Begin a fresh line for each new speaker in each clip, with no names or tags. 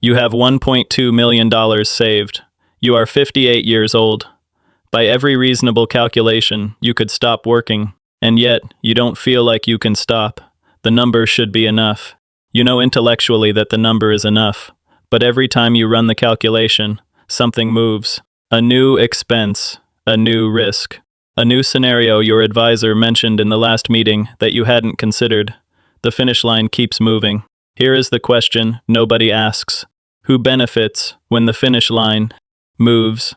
You have $1.2 million saved. You are 58 years old. By every reasonable calculation, you could stop working, and yet you don't feel like you can stop. The number should be enough. You know intellectually that the number is enough, but every time you run the calculation, something moves. A new expense, a new risk, a new scenario your advisor mentioned in the last meeting that you hadn't considered. The finish line keeps moving. Here is the question nobody asks. Who benefits when the finish line moves?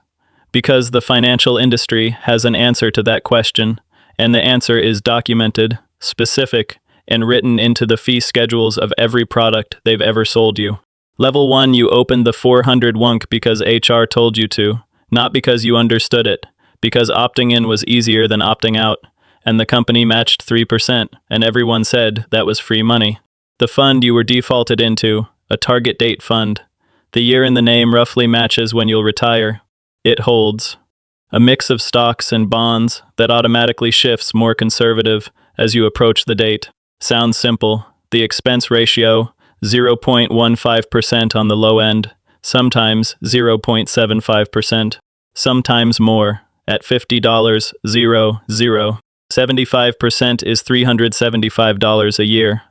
Because the financial industry has an answer to that question, and the answer is documented, specific, and written into the fee schedules of every product they've ever sold you. Level 1, you opened the 400 wunk because HR told you to, not because you understood it, because opting in was easier than opting out, and the company matched 3%, and everyone said that was free money. The fund you were defaulted into, a target date fund. The year in the name roughly matches when you'll retire. It holds a mix of stocks and bonds that automatically shifts more conservative as you approach the date. Sounds simple. The expense ratio, 0.15% on the low end, sometimes 0.75%, sometimes more. At $50, 75% is $375 a year.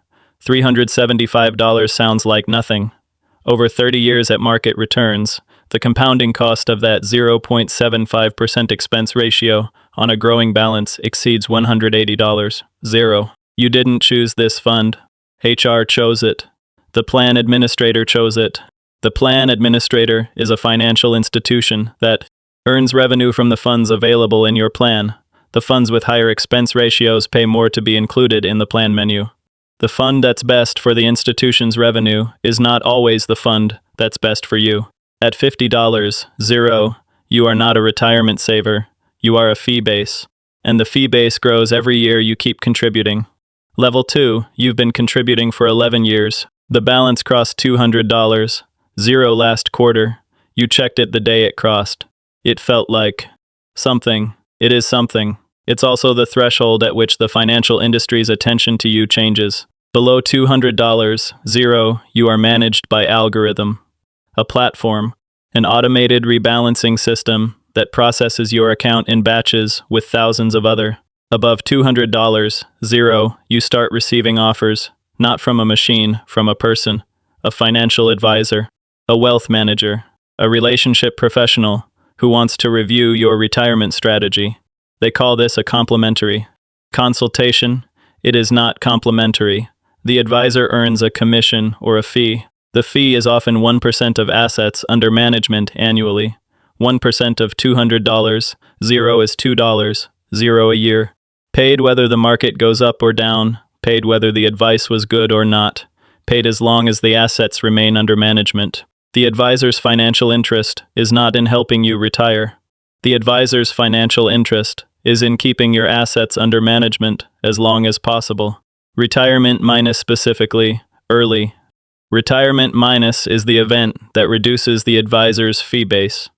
$375 sounds like nothing. Over 30 years at market returns, the compounding cost of that 0.75% expense ratio on a growing balance exceeds $180. You didn't choose this fund. HR chose it. The plan administrator chose it. The plan administrator is a financial institution that earns revenue from the funds available in your plan. The funds with higher expense ratios pay more to be included in the plan menu. The fund that's best for the institution's revenue is not always the fund that's best for you. At $50, you are not a retirement saver. You are a fee base. And the fee base grows every year you keep contributing. Level 2, you've been contributing for 11 years. The balance crossed $200, zero last quarter. You checked it the day it crossed. It felt like something. It is something. It's also the threshold at which the financial industry's attention to you changes. Below $200, you are managed by algorithm, a platform, an automated rebalancing system that processes your account in batches with thousands of other. Above $200, you start receiving offers, not from a machine, from a person, a financial advisor, a wealth manager, a relationship professional who wants to review your retirement strategy. They call this a complimentary consultation. It is not complimentary. The advisor earns a commission or a fee. The fee is often 1% of assets under management annually. 1% of $200, 0 is $2, 0 a year. Paid whether the market goes up or down, paid whether the advice was good or not, paid as long as the assets remain under management. The advisor's financial interest is not in helping you retire. The advisor's financial interest is in keeping your assets under management as long as possible. Retirement minus specifically, early. Retirement minus is the event that reduces the advisor's fee base.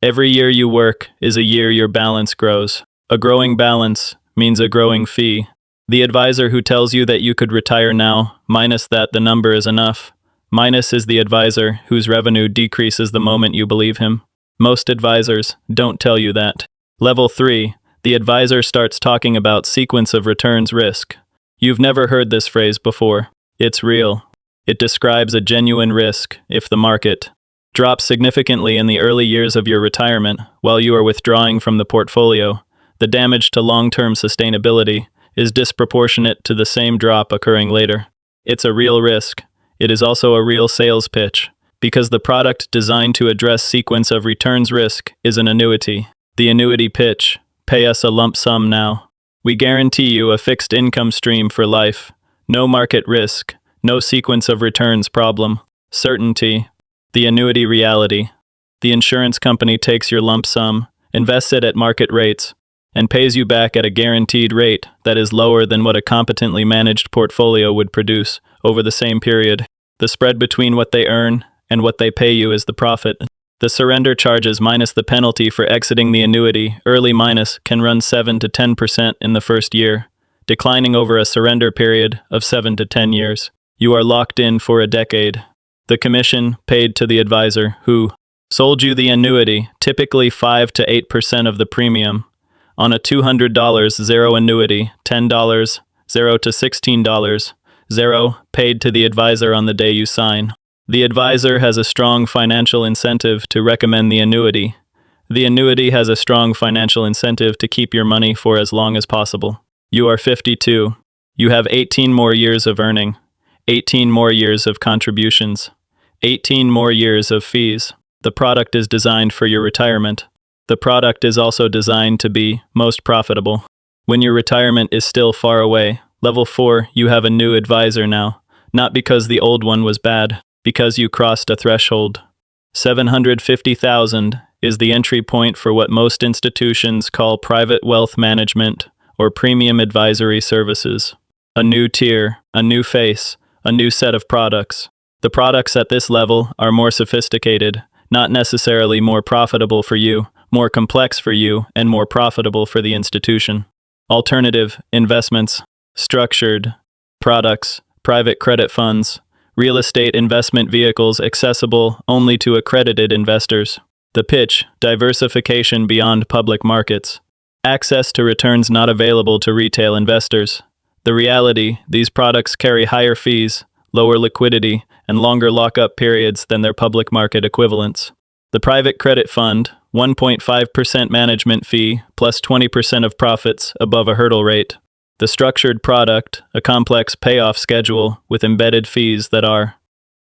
Every year you work is a year your balance grows. A growing balance means a growing fee. The advisor who tells you that you could retire now, minus that the number is enough. Minus is the advisor whose revenue decreases the moment you believe him. Most advisors don't tell you that. Level 3, the advisor starts talking about sequence of returns risk. You've never heard this phrase before. It's real. It describes a genuine risk if the market drops significantly in the early years of your retirement while you are withdrawing from the portfolio. The damage to long-term sustainability is disproportionate to the same drop occurring later. It's a real risk. It is also a real sales pitch, because the product designed to address sequence of returns risk is an annuity. The annuity pitch, pay us a lump sum now. We guarantee you a fixed income stream for life. No market risk, no sequence of returns problem. Certainty. The annuity reality. The insurance company takes your lump sum, invests it at market rates, and pays you back at a guaranteed rate that is lower than what a competently managed portfolio would produce over the same period. The spread between what they earn and what they pay you is the profit. The surrender charges minus the penalty for exiting the annuity, early minus, can run 7 to 10% in the first year, declining over a surrender period of 7 to 10 years. You are locked in for a decade. The commission paid to the advisor who sold you the annuity, typically 5 to 8% of the premium. On a $200 zero annuity, $10 0 to $16 0 paid to the advisor on the day you sign. The advisor has a strong financial incentive to recommend the annuity. The annuity has a strong financial incentive to keep your money for as long as possible. You are 52. You have 18 more years of earning, 18 more years of contributions, 18 more years of fees. The product is designed for your retirement. The product is also designed to be most profitable. When your retirement is still far away, level 4, you have a new advisor now, not because the old one was bad, because you crossed a threshold. $750,000 is the entry point for what most institutions call private wealth management or premium advisory services. A new tier, a new face, a new set of products. The products at this level are more sophisticated, not necessarily more profitable for you, more complex for you, and more profitable for the institution. Alternative investments, structured products, private credit funds, real estate investment vehicles accessible only to accredited investors. The pitch, diversification beyond public markets. Access to returns not available to retail investors. The reality, these products carry higher fees, lower liquidity, and longer lockup periods than their public market equivalents. The private credit fund, 1.5% management fee plus 20% of profits above a hurdle rate. The structured product, a complex payoff schedule with embedded fees that are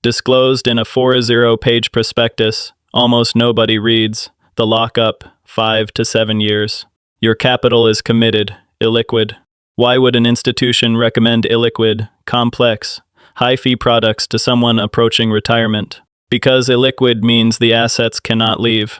disclosed in a 40-page prospectus. Almost nobody reads. The lockup, 5 to 7 years. Your capital is committed, illiquid. Why would an institution recommend illiquid, complex, high-fee products to someone approaching retirement? Because illiquid means the assets cannot leave.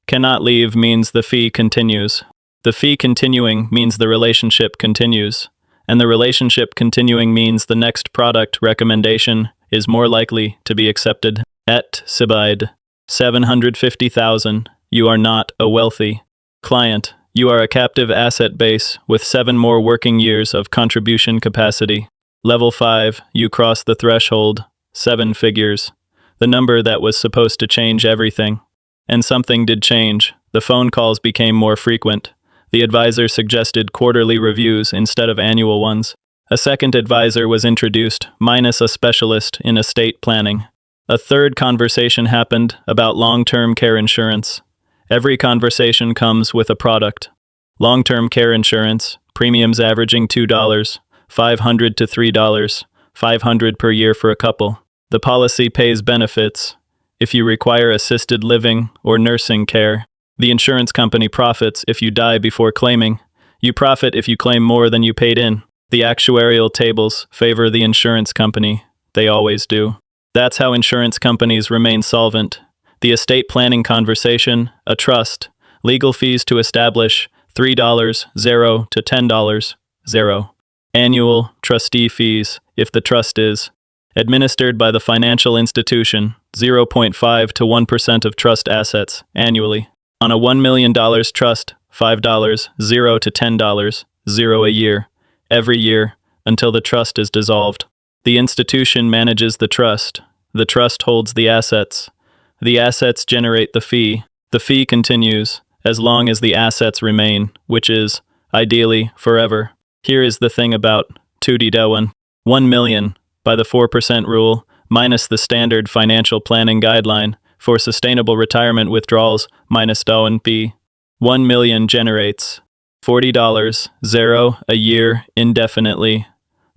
Cannot leave means the fee continues. The fee continuing means the relationship continues. And the relationship continuing means the next product recommendation is more likely to be accepted. Et Sibide. 750,000. You are not a wealthy client. You are a captive asset base with 7 more working years of contribution capacity. Level 5, you cross the threshold, 7 figures. The number that was supposed to change everything. And something did change. The phone calls became more frequent. The advisor suggested quarterly reviews instead of annual ones. A second advisor was introduced, minus a specialist in estate planning. A third conversation happened about long-term care insurance. Every conversation comes with a product. Long-term care insurance, premiums averaging $2, $500 to $3, $500 per year for a couple. The policy pays benefits. If you require assisted living or nursing care, the insurance company profits if you die before claiming. You profit if you claim more than you paid in. The actuarial tables favor the insurance company. They always do. That's how insurance companies remain solvent. The estate planning conversation, a trust, legal fees to establish, $3, 0 to $10, 0. Annual trustee fees, if the trust is administered by the financial institution, 0.5 to 1% of trust assets annually. On a $1 million trust, $5, 0 to $10, 0 a year, every year, until the trust is dissolved. The institution manages the trust. The trust holds the assets. The assets generate the fee. The fee continues, as long as the assets remain, which is, ideally, forever. Here is the thing about Tutti Dewan. 1 million, by the 4% rule, minus the standard financial planning guideline, for sustainable retirement withdrawals, minus Dowan B. 1 million generates $40, 0 a year indefinitely.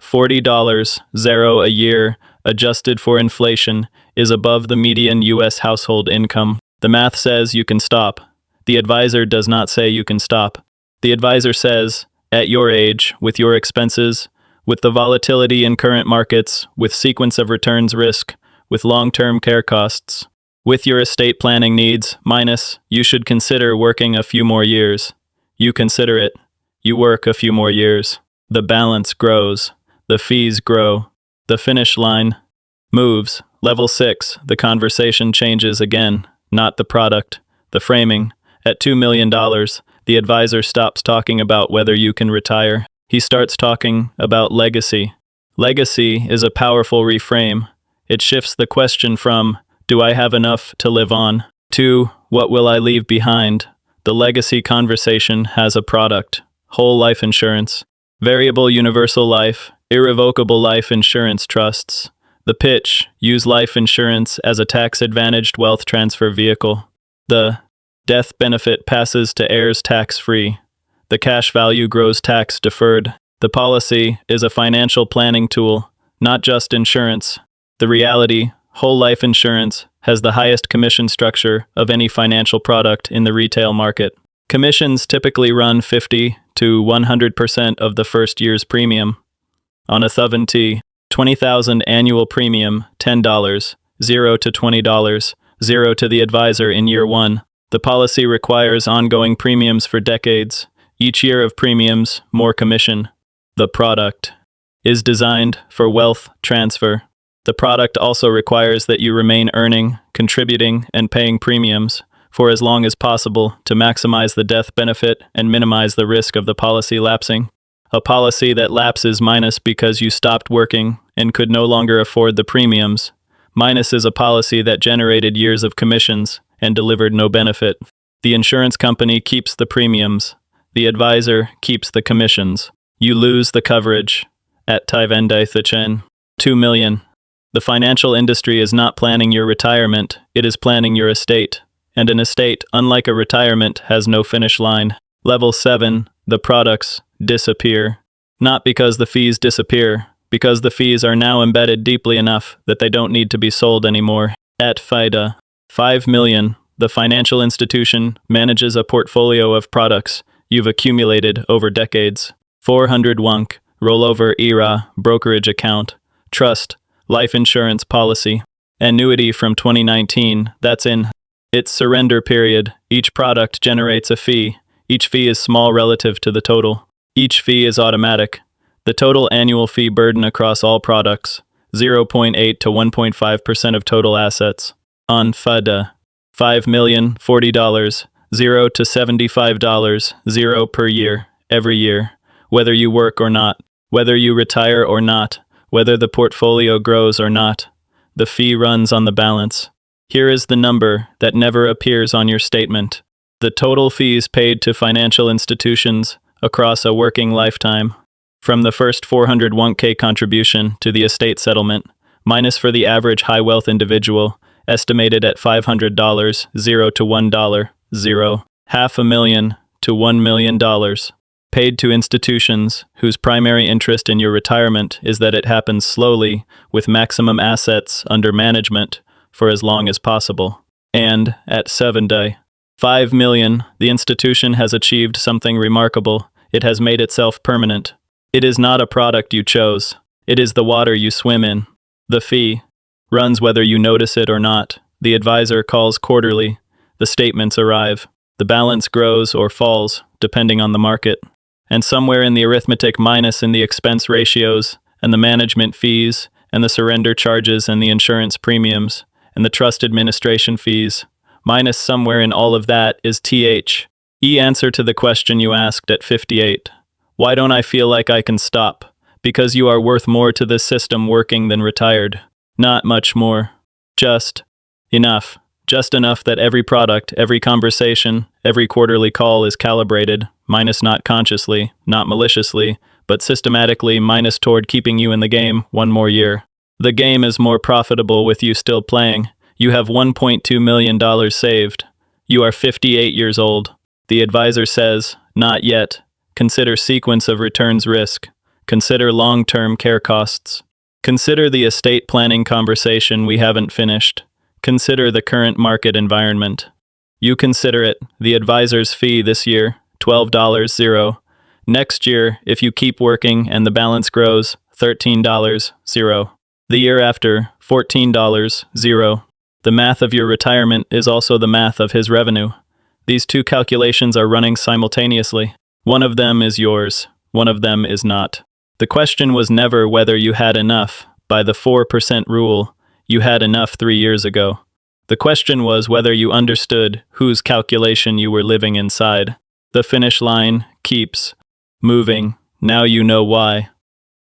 $40, 0 a year, adjusted for inflation, is above the median U.S. household income. The math says you can stop. The advisor does not say you can stop. The advisor says, at your age, with your expenses, with the volatility in current markets, with sequence of returns risk, with long-term care costs, with your estate planning needs, minus, you should consider working a few more years. You consider it. You work a few more years. The balance grows. The fees grow. The finish line moves. Level 6, the conversation changes again, not the product, the framing. At $2 million, the advisor stops talking about whether you can retire. He starts talking about legacy. Legacy is a powerful reframe. It shifts the question from, do I have enough to live on, to, what will I leave behind? The legacy conversation has a product: whole life insurance, variable universal life, irrevocable life insurance trusts. The pitch: use life insurance as a tax-advantaged wealth transfer vehicle. The death benefit passes to heirs tax-free. The cash value grows tax-deferred. The policy is a financial planning tool, not just insurance. The reality: whole life insurance has the highest commission structure of any financial product in the retail market. Commissions typically run 50 to 100% of the first year's premium. On a T, $20,000 annual premium, $10, $0 to $20, $0 to the advisor in year 1. The policy requires ongoing premiums for decades. Each year of premiums, more commission. The product is designed for wealth transfer. The product also requires that you remain earning, contributing, and paying premiums for as long as possible to maximize the death benefit and minimize the risk of the policy lapsing. A policy that lapses minus because you stopped working and could no longer afford the premiums. Minus is a policy that generated years of commissions and delivered no benefit. The insurance company keeps the premiums. The advisor keeps the commissions. You lose the coverage. At Tyvendaithachen. 2 million. The financial industry is not planning your retirement, it is planning your estate. And an estate, unlike a retirement, has no finish line. Level 7, the products disappear. Not because the fees disappear, because the fees are now embedded deeply enough that they don't need to be sold anymore. At FIDA, 5 million, the financial institution manages a portfolio of products you've accumulated over decades. 400 wunk, rollover ERA, brokerage account, trust, life insurance policy, annuity from 2019, that's in its surrender period. Each product generates a fee. Each fee is small relative to the total. Each fee is automatic. The total annual fee burden across all products, 0.8 to 1.5% of total assets. On FIDA, $5 million, $40, $0 to $75, $0 per year, every year. Whether you work or not, whether you retire or not, whether the portfolio grows or not, the fee runs on the balance. Here is the number that never appears on your statement. The total fees paid to financial institutions across a working lifetime. From the first 401k contribution to the estate settlement, minus for the average high-wealth individual, estimated at $500, $0 to $1, $0, $500,000 to $1 million. Paid to institutions whose primary interest in your retirement is that it happens slowly with maximum assets under management for as long as possible. And, at 7 day, 5 million, the institution has achieved something remarkable. It has made itself permanent. It is not a product you chose. It is the water you swim in. The fee runs whether you notice it or not. The advisor calls quarterly. The statements arrive. The balance grows or falls, depending on the market. And somewhere in the arithmetic minus in the expense ratios, and the management fees, and the surrender charges and the insurance premiums, and the trust administration fees, minus somewhere in all of that is answer to the question you asked at 58. Why don't I feel like I can stop? Because you are worth more to this system working than retired. Not much more. Just enough. Just enough that every product, every conversation, every quarterly call is calibrated, minus not consciously, not maliciously, but systematically minus toward keeping you in the game one more year. The game is more profitable with you still playing. You have $1.2 million saved. You are 58 years old. The advisor says, not yet. Consider sequence of returns risk. Consider long-term care costs. Consider the estate planning conversation we haven't finished. Consider the current market environment. You consider it, the advisor's fee this year, $12, $0. Next year, if you keep working and the balance grows, $13, $0. The year after, $14, $0. The math of your retirement is also the math of his revenue. These two calculations are running simultaneously. One of them is yours, one of them is not. The question was never whether you had enough. By the 4% rule, you had enough 3 years ago. The question was whether you understood whose calculation you were living inside. The finish line keeps moving. Now you know why.